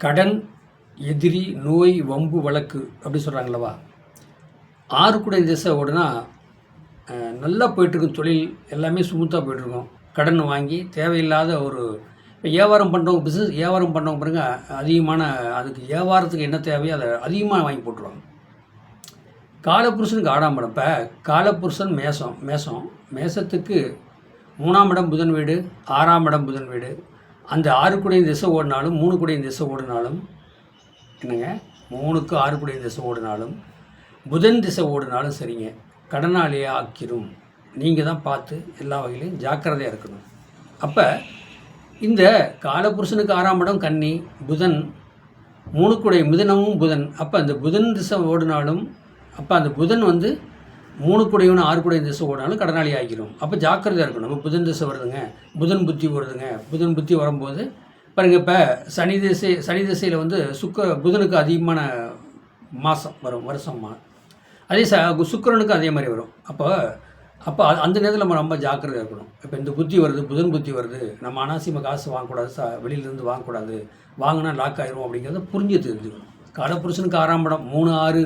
கடன், எதிரி, நோய், வம்பு, வழக்கு அப்படி சொல்கிறாங்களவா. 6 கூட திசை ஓடுனா நல்லா போயிட்டுருக்கும், தொழில் எல்லாமே ஸ்மூத்தாக போயிட்டுருக்கும். கடன் வாங்கி தேவையில்லாத ஒரு இப்போ வியாபாரம் பண்ணுறவங்க, பிஸ்னஸ் வியாபாரம் பண்ணுறவங்க பாருங்க, அதிகமான அதுக்கு வியாபாரத்துக்கு என்ன தேவையோ அதை அதிகமாக வாங்கி போட்டுருவாங்க. காலப்புருஷனுக்கு 6ஆம் இடம். இப்போ காலப்புருஷன் மேசத்துக்கு 3ஆம் இடம் புதன் வீடு, 6ஆம் இடம் புதன் வீடு. அந்த 6 கூடையும் திசை ஓடினாலும் 3 கூடையும் திசை ஓடினாலும் என்னங்க, 3க்கு 6 கூடையும் திசை ஓடினாலும் புதன் திசை ஓடினாலும் சரிங்க, கடனாளியை ஆக்கிரும். நீங்கள் தான் பார்த்து எல்லா வகையிலையும் ஜாக்கிரதையாக இருக்கணும். அப்போ இந்த காலப்புருஷனுக்கு 6ஆம் இடம் கன்னி, புதன் 3 கூடை மிதுனமும் புதன். அப்போ அந்த புதன் திசை ஓடினாலும் அப்போ அந்த புதன் 3 கூடையும் 6 கூடையும் திசை ஓடினாலும் கடனாளி ஆகிரும். அப்போ ஜாக்கிரதையாக இருக்கணும். இப்போ புதன் திசை வருதுங்க, புதன் புத்தி வருதுங்க. புதன் புத்தி வரும்போது பாருங்கள், இப்போ சனி திசையில் புதனுக்கு அதிகமான மாதம் வரும், வருஷமாக. அதே சுக்கிரனுக்கு அதே மாதிரி வரும். அப்போ அந்த நேரத்தில் நம்ம ரொம்ப ஜாக்கிரதையாக இருக்கணும். இப்போ இந்த புத்தி வருது, புதன் புத்தி வருது, நம்ம அனாவசியமாக காசு வாங்கக்கூடாது, வெளியிலேருந்து வாங்கக்கூடாது, வாங்கினா லாக் ஆகிரும் அப்படிங்கிறத புரிஞ்சு தெரிஞ்சுக்கணும். காலப்புருஷனுக்கு 6ஆம் இடம் 3, 6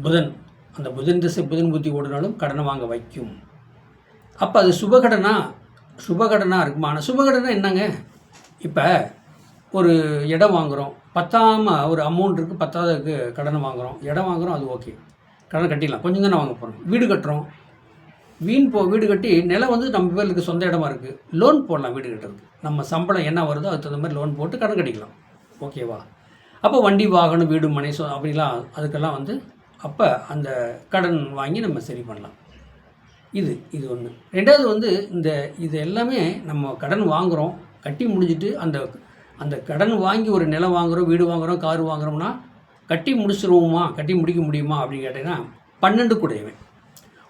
புதன். அந்த புதன் திசை புதன் புத்தி ஓடினாலும் கடனை வாங்க வைக்கும். அப்போ அது சுபகடனாக இருக்குமா? ஆனால் சுபகடனா என்னங்க, இப்போ ஒரு இடம் வாங்குகிறோம், பத்தாமல் ஒரு அமௌண்ட் இருக்குது, 10ஆவதுக்கு கடனை வாங்குகிறோம், இடம் வாங்குகிறோம், அது ஓகே, கடன் கட்டிடலாம், கொஞ்சம் தானே வாங்க போகிறோம். வீடு கட்டுறோம், வீடு கட்டி நிலம் நம்ம பேருக்கு சொந்த இடமா இருக்குது, லோன் போடலாம். வீடு கட்டுறதுக்கு நம்ம சம்பளம் என்ன வருதோ அதுக்கு தகுந்த மாதிரி லோன் போட்டு கடன் கட்டிக்கலாம், ஓகேவா? அப்போ வண்டி வாகனம் வீடு மனை அப்படிலாம் அதுக்கெல்லாம் அப்போ அந்த கடன் வாங்கி நம்ம சரி பண்ணலாம். இது ஒன்று. ரெண்டாவது இது எல்லாமே நம்ம கடன் வாங்குகிறோம், கட்டி முடிஞ்சிட்டு அந்த கடன் வாங்கி ஒரு நிலம் வாங்குகிறோம், வீடு வாங்குகிறோம், கார் வாங்குகிறோம்னா கட்டி முடிக்க முடியுமா அப்படின்னு கேட்டிங்கன்னா 12 கூடையவன்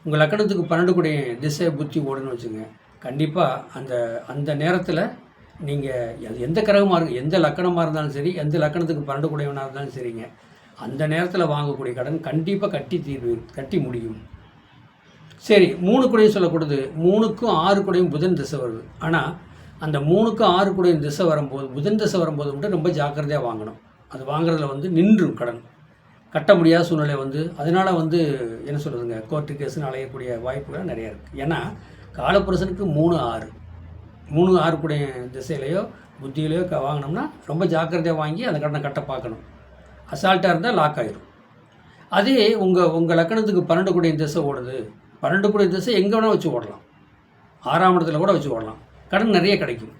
உங்கள் லக்கணத்துக்கு 12 கூடைய திசை புத்தி ஓடுன்னு வச்சுங்க, கண்டிப்பாக அந்த நேரத்தில் நீங்கள் அது எந்த கிரகமாக இருக்குது, எந்த லக்கணமாக இருந்தாலும் சரி, எந்த லக்கணத்துக்கு 12 கூடையவனாக இருந்தாலும் சரிங்க, அந்த நேரத்தில் வாங்கக்கூடிய கடன் கண்டிப்பாக கட்டி முடியும். சரி, 3 கூடையும் சொல்லக்கூடாது. 3க்கும் 6 கூடையும் புதன் திசை வருது. ஆனால் அந்த 3க்கும் 6 கூடையும் திசை வரும்போது, புதன் திசை வரும்போது மட்டும் ரொம்ப ஜாக்கிரதையாக வாங்கணும். அது வாங்குறதுல நின்றும் கடன் கட்ட முடியாத சூழ்நிலை அதனால் என்ன சொல்கிறதுங்க, கோர்ட்டு கேஸுன்னு அலையக்கூடிய வாய்ப்புகள் நிறையா இருக்குது. ஏன்னா காலப்புருஷனுக்கு 3, 6 கூடைய திசையிலையோ புத்தியிலையோ வாங்கினோம்னா ரொம்ப ஜாக்கிரதையாக வாங்கி அந்த கடனை கட்ட பார்க்கணும். அசால்ட்டாக இருந்தால் லாக் ஆகிரும். அதே உங்கள் லக்கணத்துக்கு 12 கூடைய திசை ஓடுது, 12 கூடைய திசை எங்கே வேணால் வச்சு ஓடலாம், 6ஆம் இடத்துல கூட வச்சு ஓடலாம், கடன் நிறைய கிடைக்கும்.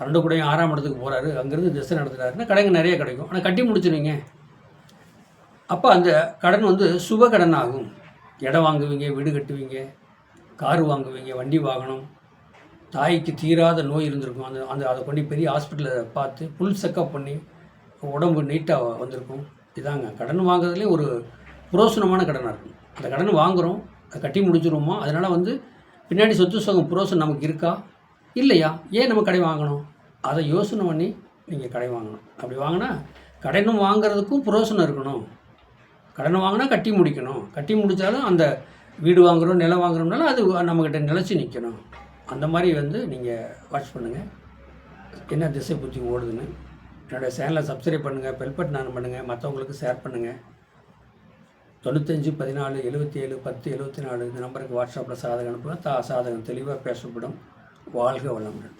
12 கூடையும் 6ஆம் இடத்துக்கு போகிறாரு, அங்கேருந்து திசை நடத்துகிறாருன்னா கடன் நிறைய கிடைக்கும். ஆனால் கட்டி முடிச்சுருவீங்க. அப்போ அந்த கடன் சுப கடன் ஆகும். இடம் வாங்குவீங்க, வீடு கட்டுவீங்க, கார் வாங்குவீங்க, வண்டி வாங்கணும். தாய்க்கு தீராத நோய் இருந்திருக்கும், அதை கொண்டு பெரிய ஹாஸ்பிட்டலில் பார்த்து ஃபுல் செக்கப் பண்ணி உடம்பு நீட்டாக வந்திருக்கும். இதாங்க கடன் வாங்குறதுலேயே ஒரு புரோசனமான கடனாக இருக்கும். அந்த கடன் வாங்குகிறோம், அதை கட்டி முடிச்சிருவோமா, அதனால் பின்னாடி சொத்து சுகம் புரோசனம் நமக்கு இருக்கா இல்லையா, ஏன் நம்ம கடை வாங்கணும், அதை யோசனை பண்ணி நீங்கள் கடை வாங்கணும். அப்படி வாங்கினா கடனும் வாங்குறதுக்கும் புரோசனம் இருக்கணும். கடனை வாங்கினா கட்டி முடிக்கணும், கட்டி முடித்தாலும் அந்த வீடு வாங்குகிறோம், நிலம் வாங்குறோம்னாலும் அது நம்மக்கிட்ட நிலச்சி நிற்கணும். அந்த மாதிரி நீங்கள் வாட்ச் பண்ணுங்கள் என்ன திசை புத்தி ஓடுதுன்னு. என்னோடய சேனலை சப்ஸ்கிரைப் பண்ணுங்கள், பெல் பட்டன் ஆன் பண்ணுங்கள், மற்றவங்களுக்கு ஷேர் பண்ணுங்கள். 95 14 77 10 74 இந்த நம்பருக்கு வாட்ஸ்அப்பில் சாதகம் அனுப்புங்க. சாதகம் தெளிவாக பேசப்படும். வாழ்க வளமுடன்.